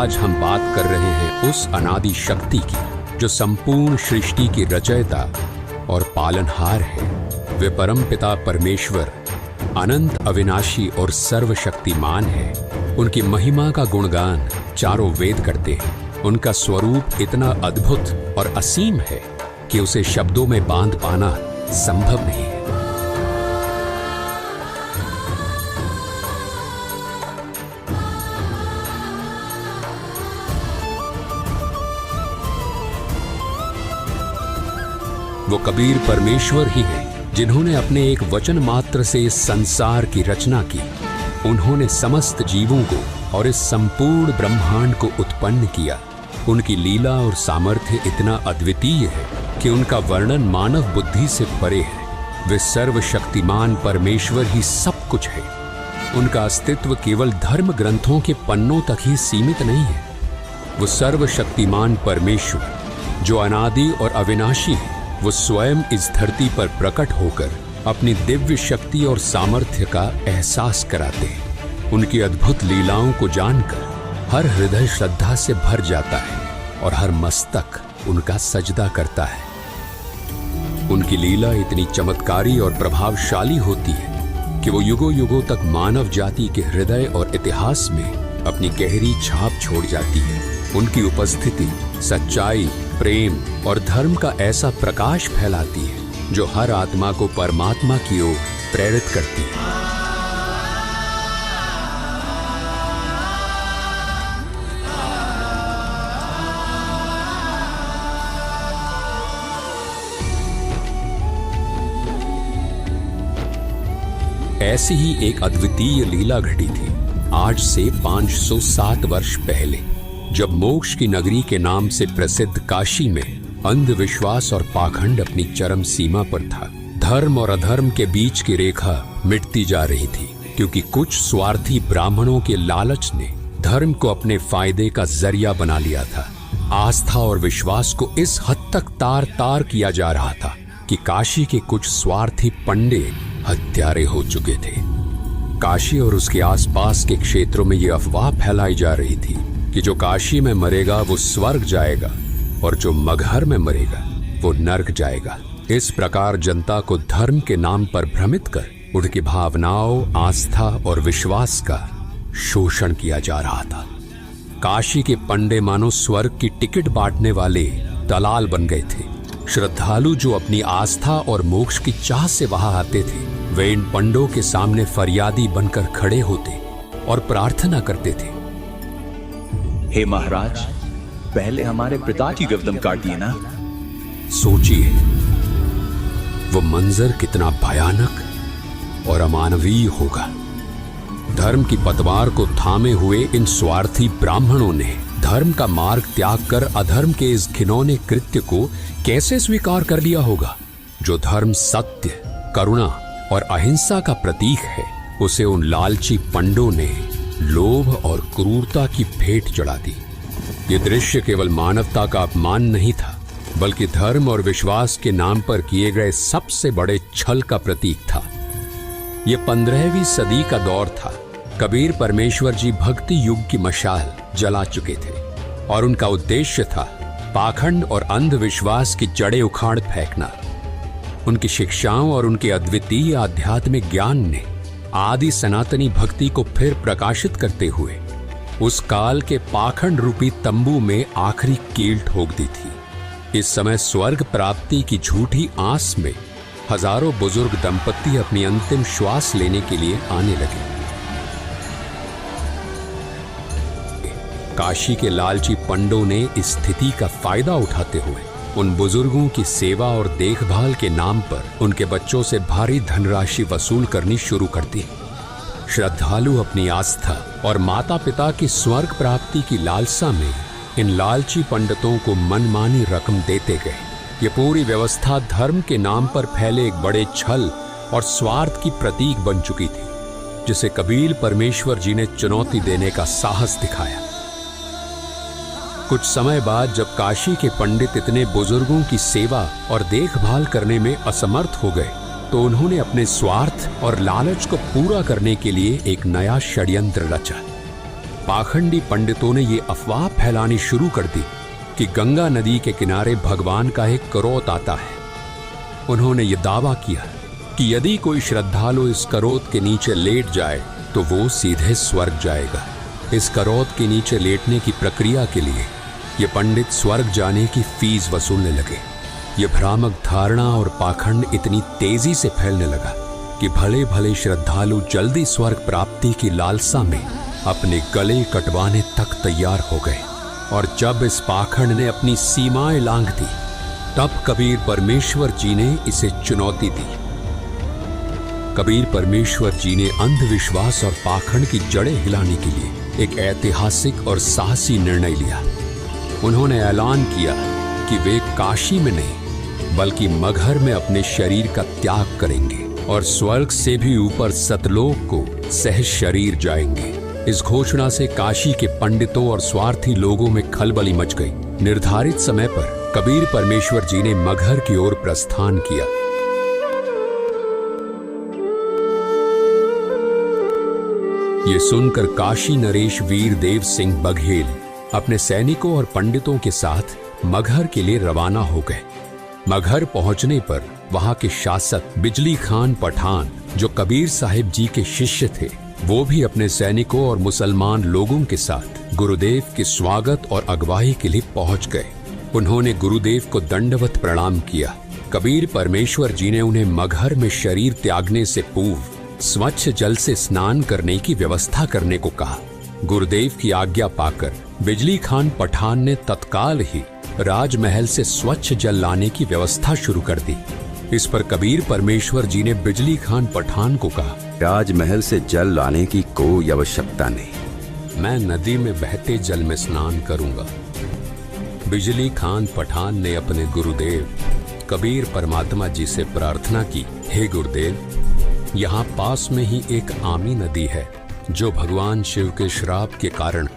आज हम बात कर रहे हैं उस अनादि शक्ति की जो संपूर्ण सृष्टि की रचयिता और पालनहार है। वे परम पिता परमेश्वर अनंत अविनाशी और सर्वशक्तिमान है। उनकी महिमा का गुणगान चारों वेद करते हैं। उनका स्वरूप इतना अद्भुत और असीम है कि उसे शब्दों में बांध पाना संभव नहीं है। वो कबीर परमेश्वर ही है जिन्होंने अपने एक वचन मात्र से इस संसार की रचना की। उन्होंने समस्त जीवों को और इस संपूर्ण ब्रह्मांड को उत्पन्न किया। उनकी लीला और सामर्थ्य इतना अद्वितीय है कि उनका वर्णन मानव बुद्धि से परे है। वे सर्वशक्तिमान परमेश्वर ही सब कुछ है। उनका अस्तित्व केवल धर्म ग्रंथों के पन्नों तक ही सीमित नहीं है। वो सर्वशक्तिमान परमेश्वर जो अनादि और अविनाशी है, वो स्वयं इस धरती पर प्रकट होकर अपनी दिव्य शक्ति और सामर्थ्य का एहसास कराते हैं। उनकी अद्भुत लीलाओं को जानकर हर हृदय श्रद्धा से भर जाता है और हर मस्तक उनका सजदा करता है। उनकी लीला इतनी चमत्कारी और प्रभावशाली होती है कि वो युगों युगों तक मानव जाति के हृदय और इतिहास में अपनी गहरी छाप छोड़ जाती है। उनकी उपस्थिति सच्चाई, प्रेम और धर्म का ऐसा प्रकाश फैलाती है जो हर आत्मा को परमात्मा की ओर प्रेरित करती है। ऐसी ही एक अद्वितीय लीला घटी थी आज से 507 वर्ष पहले, जब मोक्ष की नगरी के नाम से प्रसिद्ध काशी में अंधविश्वास और पाखंड अपनी चरम सीमा पर था। धर्म और अधर्म के बीच की रेखा मिटती जा रही थी क्योंकि कुछ स्वार्थी ब्राह्मणों के लालच ने धर्म को अपने फायदे का जरिया बना लिया था। आस्था और विश्वास को इस हद तक तार तार किया जा रहा था कि काशी के कुछ स्वार्थी पंडे हत्यारे हो चुके थे। काशी और उसके आसपास के क्षेत्रों में ये अफवाह फैलाई जा रही थी कि जो काशी में मरेगा वो स्वर्ग जाएगा और जो मगहर में मरेगा वो नर्क जाएगा। इस प्रकार जनता को धर्म के नाम पर भ्रमित कर उनकी भावनाओं, आस्था और विश्वास का शोषण किया जा रहा था। काशी के पंडे मानो स्वर्ग की टिकट बांटने वाले दलाल बन गए थे। श्रद्धालु जो अपनी आस्था और मोक्ष की चाह से वहां आते थे, वे इन पंडों के सामने फरियादी बनकर खड़े होते और प्रार्थना करते थे, हे महाराज, पहले हमारे पिता की गर्दन काट दिए ना। सोचिए वो मंजर कितना भयानक और अमानवीय होगा। धर्म की पतवार को थामे हुए इन स्वार्थी ब्राह्मणों ने धर्म का मार्ग त्याग कर अधर्म के इस घिनौने कृत्य को कैसे स्वीकार कर लिया होगा। जो धर्म, सत्य, करुणा और अहिंसा का प्रतीक है, उसे उन लालची पंडों ने लोभ और क्रूरता की भेंट चढ़ा दी। ये दृश्य केवल मानवता का अपमान नहीं था, बल्कि धर्म और विश्वास के नाम पर किए गए सबसे बड़े छल का प्रतीक था। ये 15वीं सदी का दौर था। कबीर परमेश्वर जी भक्ति युग की मशाल जला चुके थे और उनका उद्देश्य था पाखंड और अंधविश्वास की जड़ें उखाड़ फेंकना। उनकी शिक्षाओं और उनके अद्वितीय आध्यात्मिक ज्ञान ने आदि सनातनी भक्ति को फिर प्रकाशित करते हुए उस काल के पाखंड रूपी तंबू में आखिरी कील ठोक दी थी। इस समय स्वर्ग प्राप्ति की झूठी आस में हजारों बुजुर्ग दंपत्ति अपनी अंतिम श्वास लेने के लिए आने लगे। काशी के लालची पंडों ने इस स्थिति का फायदा उठाते हुए उन बुजुर्गों की सेवा और देखभाल के नाम पर उनके बच्चों से भारी धनराशि वसूल करनी शुरू कर दी। श्रद्धालु अपनी आस्था और माता पिता की स्वर्ग प्राप्ति की लालसा में इन लालची पंडितों को मनमानी रकम देते गए। ये पूरी व्यवस्था धर्म के नाम पर फैले एक बड़े छल और स्वार्थ की प्रतीक बन चुकी थी, जिसे कबीर परमेश्वर जी ने चुनौती देने का साहस दिखाया। कुछ समय बाद जब काशी के पंडित इतने बुजुर्गों की सेवा और देखभाल करने में असमर्थ हो गए, तो उन्होंने अपने स्वार्थ और लालच को पूरा करने के लिए एक नया षड्यंत्र रचा। पाखंडी पंडितों ने ये अफवाह फैलानी शुरू कर दी कि गंगा नदी के किनारे भगवान का एक करोत आता है। उन्होंने ये दावा किया कि यदि कोई श्रद्धालु इस करोत के नीचे लेट जाए तो वो सीधे स्वर्ग जाएगा। इस करोत के नीचे लेटने की प्रक्रिया के लिए ये पंडित स्वर्ग जाने की फीस वसूलने लगे। ये भ्रामक धारणा और पाखंड इतनी तेजी से फैलने लगा कि भले भले श्रद्धालु जल्दी स्वर्ग प्राप्ति की लालसा में अपने गले कटवाने तक तैयार हो गए। और जब इस पाखंड ने अपनी सीमाएं लांघ दी, तब कबीर परमेश्वर जी ने इसे चुनौती दी। कबीर परमेश्वर जी ने अंधविश्वास और पाखंड की जड़ें हिलाने के लिए एक ऐतिहासिक और साहसी निर्णय लिया। उन्होंने ऐलान किया कि वे काशी में नहीं बल्कि मगहर में अपने शरीर का त्याग करेंगे और स्वर्ग से भी ऊपर सतलोक को सहज शरीर जाएंगे। इस घोषणा से काशी के पंडितों और स्वार्थी लोगों में खलबली मच गई। निर्धारित समय पर कबीर परमेश्वर जी ने मगहर की ओर प्रस्थान किया। ये सुनकर काशी नरेश वीर देव सिंह बघेल अपने सैनिकों और पंडितों के साथ मगहर के लिए रवाना हो गए। मगहर पहुंचने पर वहां के शासक बिजली खान पठान, जो कबीर साहिब जी के शिष्य थे, वो भी अपने सैनिकों और मुसलमान लोगों के साथ गुरुदेव के स्वागत और अगवाई के लिए पहुंच गए। उन्होंने गुरुदेव को दंडवत प्रणाम किया। कबीर परमेश्वर जी ने उन्हें मगहर में शरीर त्यागने से पूर्व स्वच्छ जल से स्नान करने की व्यवस्था करने को कहा। गुरुदेव की आज्ञा पाकर बिजली खान पठान ने तत्काल ही राजमहल से स्वच्छ जल लाने की व्यवस्था शुरू कर दी। इस पर कबीर परमेश्वर जी ने बिजली खान पठान को कहा, राजमहल से जल लाने की कोई आवश्यकता नहीं, मैं नदी में बहते जल में स्नान करूंगा। बिजली खान पठान ने अपने गुरुदेव कबीर परमात्मा जी से प्रार्थना की, हे गुरुदेव, यहाँ पास में ही एक आमी नदी है जो भगवान शिव के श्राप के कारण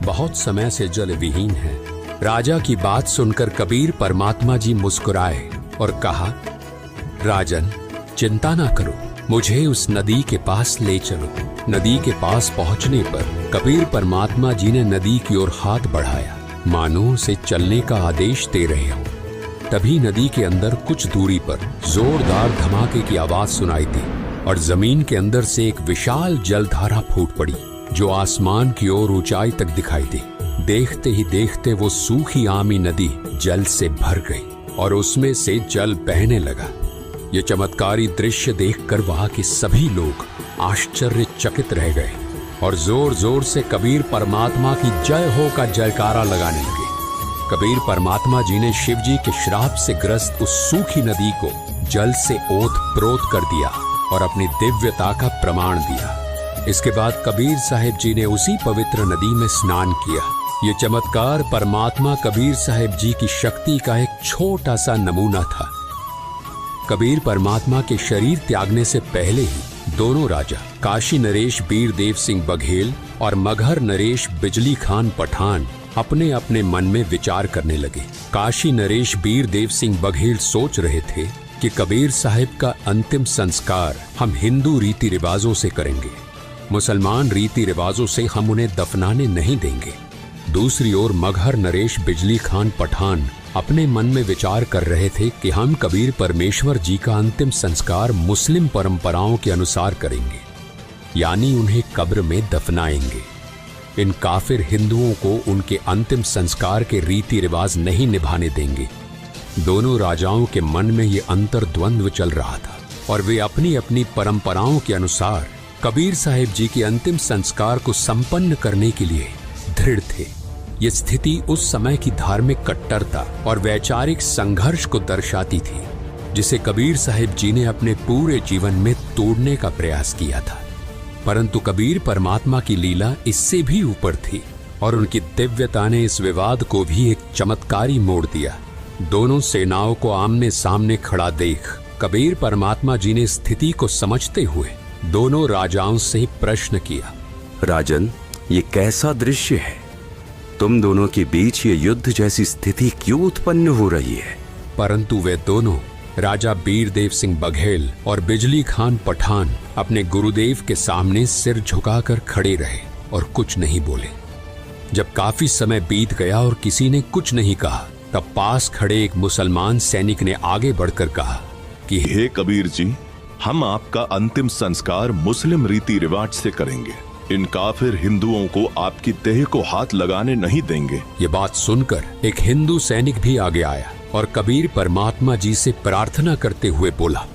बहुत समय से जल विहीन है। राजा की बात सुनकर कबीर परमात्मा जी मुस्कुराए और कहा, राजन, चिंता ना करो, मुझे उस नदी के पास ले चलो। नदी के पास पहुंचने पर कबीर परमात्मा जी ने नदी की ओर हाथ बढ़ाया, मानो उसे चलने का आदेश दे रहे हो। तभी नदी के अंदर कुछ दूरी पर जोरदार धमाके की आवाज सुनाई दी और जमीन के अंदर से एक विशाल जलधारा फूट पड़ी जो आसमान की ओर ऊंचाई तक दिखाई दी। देखते ही देखते वो सूखी आमी नदी जल से भर गई और उसमें से जल बहने लगा। ये चमत्कारी दृश्य देखकर वहां के सभी लोग आश्चर्यचकित रह गए और जोर जोर से कबीर परमात्मा की जय हो का जयकारा लगाने लगे। कबीर परमात्मा जी ने शिव जी के श्राप से ग्रस्त उस सूखी नदी को जल से ओत प्रोत कर दिया और अपनी दिव्यता का प्रमाण दिया। इसके बाद कबीर साहिब जी ने उसी पवित्र नदी में स्नान किया। ये चमत्कार परमात्मा कबीर साहिब जी की शक्ति का एक छोटा सा नमूना था। कबीर परमात्मा के शरीर त्यागने से पहले ही दोनों राजा काशी नरेश वीर देव सिंह बघेल और मगहर नरेश बिजली खान पठान अपने अपने मन में विचार करने लगे। काशी नरेश वीर देव सिंह बघेल सोच रहे थे कि कबीर साहिब का अंतिम संस्कार हम हिंदू रीति रिवाजों से करेंगे, मुसलमान रीति रिवाजों से हम उन्हें दफनाने नहीं देंगे। दूसरी ओर मगहर नरेश बिजली खान पठान अपने मन में विचार कर रहे थे कि हम कबीर परमेश्वर जी का अंतिम संस्कार मुस्लिम परंपराओं के अनुसार करेंगे, यानी उन्हें कब्र में दफनाएंगे। इन काफिर हिंदुओं को उनके अंतिम संस्कार के रीति रिवाज नहीं निभाने देंगे। दोनों राजाओं के मन में ये अंतर्द्वंद्व चल रहा था और वे अपनी अपनी परंपराओं के अनुसार कबीर साहिब जी के अंतिम संस्कार को संपन्न करने के लिए दृढ़ थे। ये स्थिति उस समय की धार्मिक कट्टरता और वैचारिक संघर्ष को दर्शाती थी, जिसे कबीर साहिब जी ने अपने पूरे जीवन में तोड़ने का प्रयास किया था। परंतु कबीर परमात्मा की लीला इससे भी ऊपर थी और उनकी दिव्यता ने इस विवाद को भी एक चमत्कारी मोड़ दिया। दोनों सेनाओं को आमने सामने खड़ा देख कबीर परमात्मा जी ने स्थिति को समझते हुए दोनों राजाओं से प्रश्न किया, राजन, ये कैसा दृश्य है? तुम दोनों के बीच ये युद्ध जैसी स्थिति क्यों उत्पन्न हो रही है? परंतु वे दोनों राजा वीर देव सिंह बघेल और बिजली खान पठान अपने गुरुदेव के सामने सिर झुकाकर खड़े रहे और कुछ नहीं बोले। जब काफी समय बीत गया और किसी ने कुछ नहीं कहा, तब पास खड़े एक मुसलमान सैनिक ने आगे बढ़कर कहा कि हे कबीर जी, हम आपका अंतिम संस्कार मुस्लिम रीति रिवाज से करेंगे। इन काफिर हिंदुओं को आपकी देह को हाथ लगाने नहीं देंगे। ये बात सुनकर एक हिंदू सैनिक भी आगे आया और कबीर परमात्मा जी से प्रार्थना करते हुए बोला,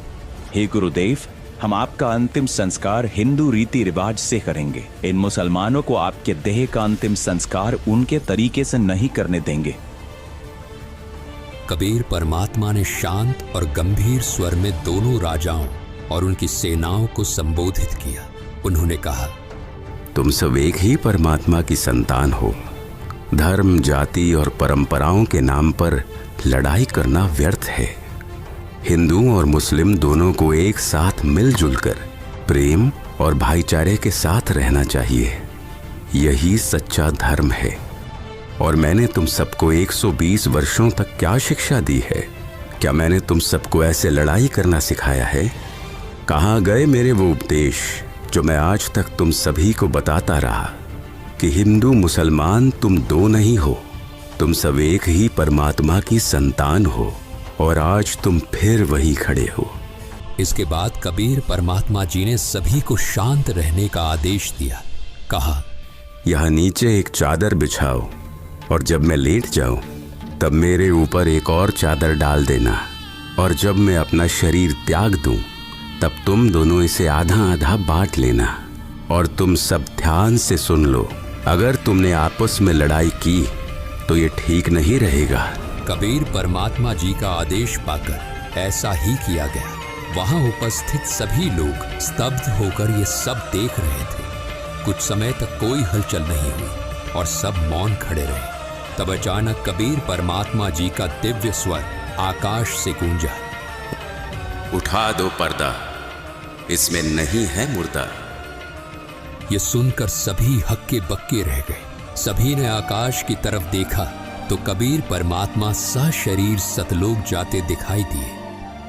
हे गुरुदेव, हम आपका अंतिम संस्कार हिंदू रीति रिवाज से करेंगे। इन मुसलमानों को आपके देह का अंतिम संस्कार उनके तरीके से नहीं करने देंगे। कबीर परमात्मा ने शांत और गंभीर स्वर में दोनों राजाओं और उनकी सेनाओं को संबोधित किया। उन्होंने कहा, तुम सब एक ही परमात्मा की संतान हो। धर्म, जाति और परंपराओं के नाम पर लड़ाई करना व्यर्थ है। हिंदू और मुस्लिम दोनों को एक साथ मिलजुल कर प्रेम और भाईचारे के साथ रहना चाहिए। यही सच्चा धर्म है। और मैंने तुम सबको 120 वर्षों तक क्या शिक्षा दी है? क्या मैंने तुम सबको ऐसे लड़ाई करना सिखाया है? कहाँ गए मेरे वो उपदेश जो मैं आज तक तुम सभी को बताता रहा कि हिंदू मुसलमान तुम दो नहीं हो, तुम सब एक ही परमात्मा की संतान हो। और आज तुम फिर वही खड़े हो। इसके बाद कबीर परमात्मा जी ने सभी को शांत रहने का आदेश दिया। कहा, यहाँ नीचे एक चादर बिछाओ और जब मैं लेट जाऊं तब मेरे ऊपर एक और चादर डाल देना। और जब मैं अपना शरीर त्याग दूं तब तुम दोनों इसे आधा आधा बांट लेना। और तुम सब ध्यान से सुन लो, अगर तुमने आपस में लड़ाई की तो ये ठीक नहीं रहेगा। कबीर परमात्मा जी का आदेश पाकर ऐसा ही किया गया। वहां उपस्थित सभी लोग स्तब्ध होकर ये सब देख रहे थे। कुछ समय तक कोई हलचल नहीं हुई और सब मौन खड़े रहे। तब अचानक कबीर परमात्मा जी का दिव्य स्वर आकाश से गूंजा, उठा दो पर्दा, इसमें नहीं है मुर्दा। ये सुनकर सभी हक्के बक्के रह गए। सभी ने आकाश की तरफ देखा तो कबीर परमात्मा सशरीर सतलोक जाते दिखाई दिए।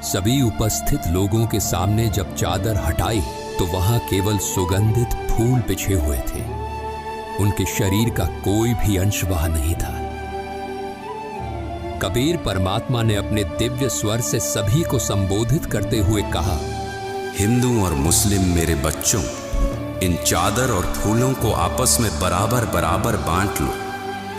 सभी उपस्थित लोगों के सामने जब चादर हटाई तो वहां केवल सुगंधित फूल बिछे हुए थे। उनके शरीर का कोई भी अंश वहां नहीं था। कबीर परमात्मा ने अपने दिव्य स्वर से सभी को संबोधित करते हुए कहा, हिंदू और मुस्लिम मेरे बच्चों, इन चादर और फूलों को आपस में बराबर बराबर बांट लो।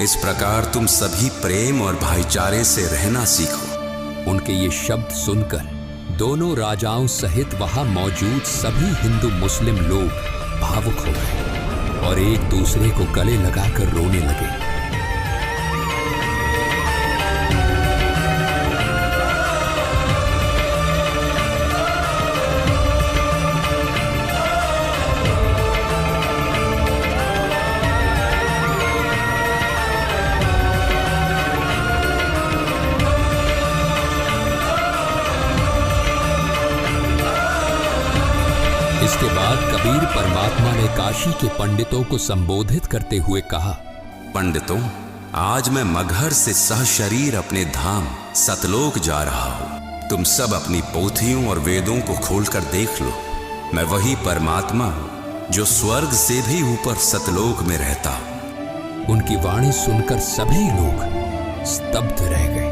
इस प्रकार तुम सभी प्रेम और भाईचारे से रहना सीखो। उनके ये शब्द सुनकर दोनों राजाओं सहित वहां मौजूद सभी हिंदू मुस्लिम लोग भावुक हो गए और एक दूसरे को गले लगाकर रोने लगे। इसके बाद कबीर परमात्मा ने काशी के पंडितों को संबोधित करते हुए कहा, पंडितों, आज मैं मगहर से सहशरीर अपने धाम सतलोक जा रहा हूँ। तुम सब अपनी पोथियों और वेदों को खोलकर देख लो। मैं वही परमात्मा हूँ जो स्वर्ग से भी ऊपर सतलोक में रहता हूँ। उनकी वाणी सुनकर सभी लोग स्तब्ध रह गए।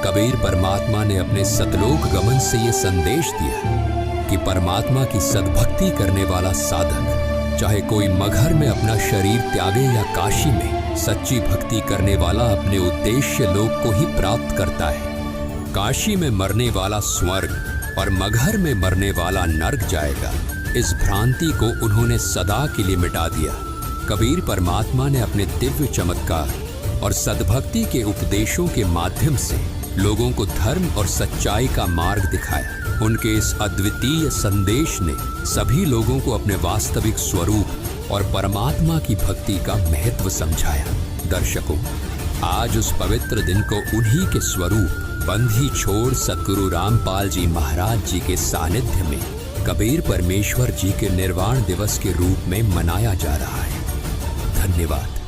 कबीर परमात्मा ने अपने सतलोक गमन से ये संदेश दिया कि परमात्मा की सद्भक्ति करने वाला साधक, चाहे कोई मगहर में अपना शरीर त्यागे या काशी में सच्ची भक्ति करने वाला, अपने उद्देश्य लोक को ही प्राप्त करता है। काशी में मरने वाला स्वर्ग और मगहर में मरने वाला नर्क जाएगा। इस भ्रांति को उन्होंने सदा के लिए मिटा दिया। कबीर परमात्मा ने अपने दिव्य चमत्कार और सद्भक्ति के उपदेशों के माध्यम से लोगों को धर्म और सच्चाई का मार्ग दिखाया। उनके इस अद्वितीय संदेश ने सभी लोगों को अपने वास्तविक स्वरूप और परमात्मा की भक्ति का महत्व समझाया। दर्शकों, आज उस पवित्र दिन को उन्हीं के स्वरूप बंधी छोड़ सद्गुरु रामपाल जी महाराज जी के सानिध्य में कबीर परमेश्वर जी के निर्वाण दिवस के रूप में मनाया जा रहा है। धन्यवाद।